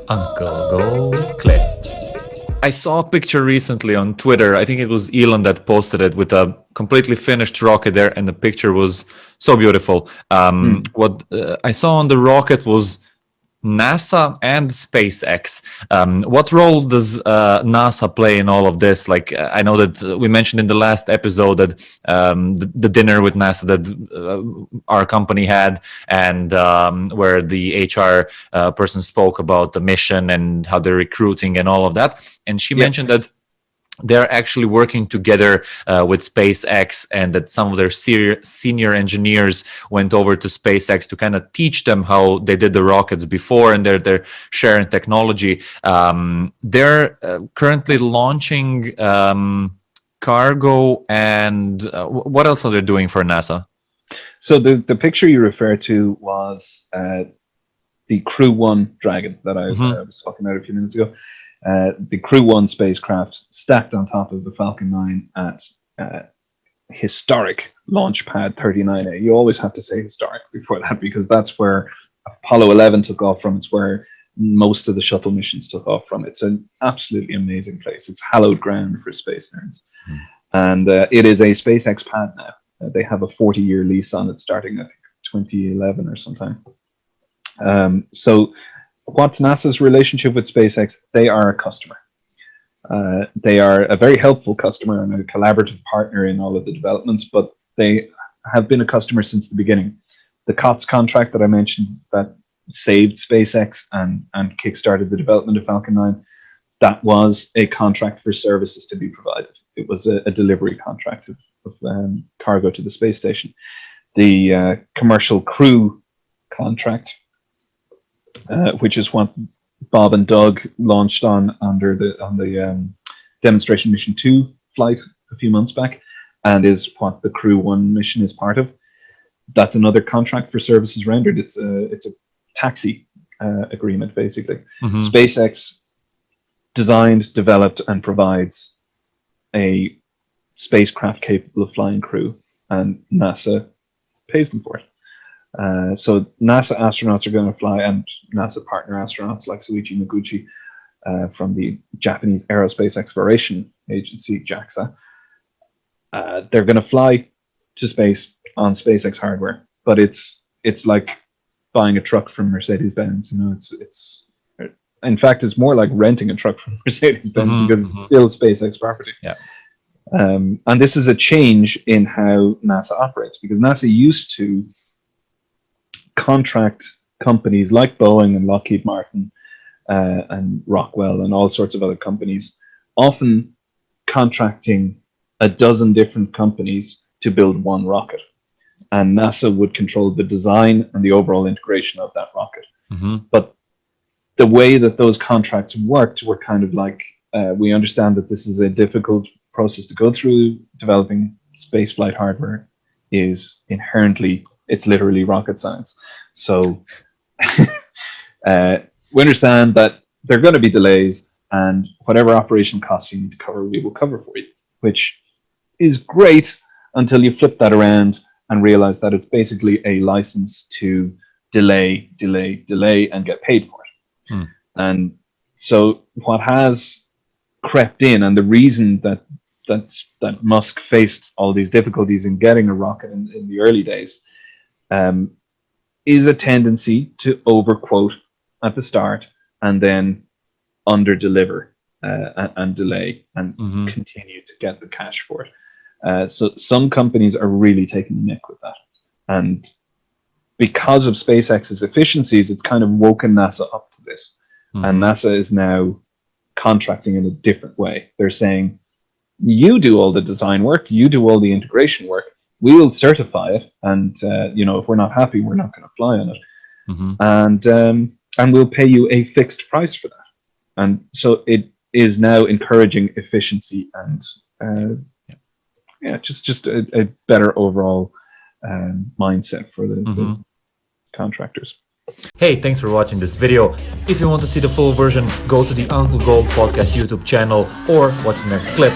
Uncle Gold Clips. I saw a picture recently on Twitter. I think it was Elon that posted it with a completely finished rocket there, and the picture was so beautiful. What I saw on the rocket was NASA and SpaceX. What role does NASA play in all of this? Like, I know that we mentioned in the last episode that the dinner with NASA that our company had, and where the HR person spoke about the mission and how they're recruiting and all of that. And she mentioned that they're actually working together with SpaceX, and that some of their senior engineers went over to SpaceX to kind of teach them how they did the rockets before, and they're sharing technology. They're currently launching cargo, and what else are they doing for NASA? So the picture you refer to was the Crew 1 Dragon that I was talking about a few minutes ago. The Crew 1 spacecraft stacked on top of the Falcon 9 at historic launch pad 39A. You always have to say historic before that, because that's where Apollo 11 took off from. It's where most of the shuttle missions took off from. It's an absolutely amazing place. It's hallowed ground for space nerds. And it is a SpaceX pad now. They have a 40-year lease on it starting, I think, 2011 or sometime. So what's NASA's relationship with SpaceX? They are a customer. They are a very helpful customer and a collaborative partner in all of the developments, but they have been a customer since the beginning. The COTS contract that I mentioned that saved SpaceX and kickstarted the development of Falcon 9, that was a contract for services to be provided. It was a delivery contract of cargo to the space station. The commercial crew contract, which is what Bob and Doug launched on the demonstration mission 2 flight a few months back, and is what the Crew 1 mission is part of. That's another contract for services rendered. It's a taxi agreement, basically. SpaceX designed, developed, and provides a spacecraft capable of flying crew, and NASA pays them for it. So NASA astronauts are going to fly, and NASA partner astronauts like Soichi Noguchi from the Japanese Aerospace Exploration Agency, JAXA, they're going to fly to space on SpaceX hardware. But it's like buying a truck from Mercedes-Benz. You know, it's in fact, it's more like renting a truck from Mercedes-Benz because it's still SpaceX property. Yeah. And this is a change in how NASA operates, because NASA used to contract companies like Boeing and Lockheed Martin and Rockwell and all sorts of other companies, often contracting a dozen different companies to build one rocket. And NASA would control the design and the overall integration of that rocket. But the way that those contracts worked were kind of like, we understand that this is a difficult process to go through. Developing spaceflight hardware is inherently, it's literally rocket science. So we understand that there are going to be delays, and whatever operational costs you need to cover, we will cover for you, which is great until you flip that around and realize that it's basically a license to delay, and get paid for it. And so what has crept in, and the reason that Musk faced all these difficulties in getting a rocket in the early days, is a tendency to overquote at the start and then under-deliver and delay and continue to get the cash for it. So some companies are really taking the nick with that. And because of SpaceX's efficiencies, it's kind of woken NASA up to this. And NASA is now contracting in a different way. They're saying, you do all the design work, you do all the integration work, we will certify it, and if we're not happy, we're not going to fly on it. And we'll pay you a fixed price for that. And so it is now encouraging efficiency and just a better overall mindset for the contractors. Hey, thanks for watching this video. If you want to see the full version, go to the Uncle Gold Podcast YouTube channel or watch the next clip.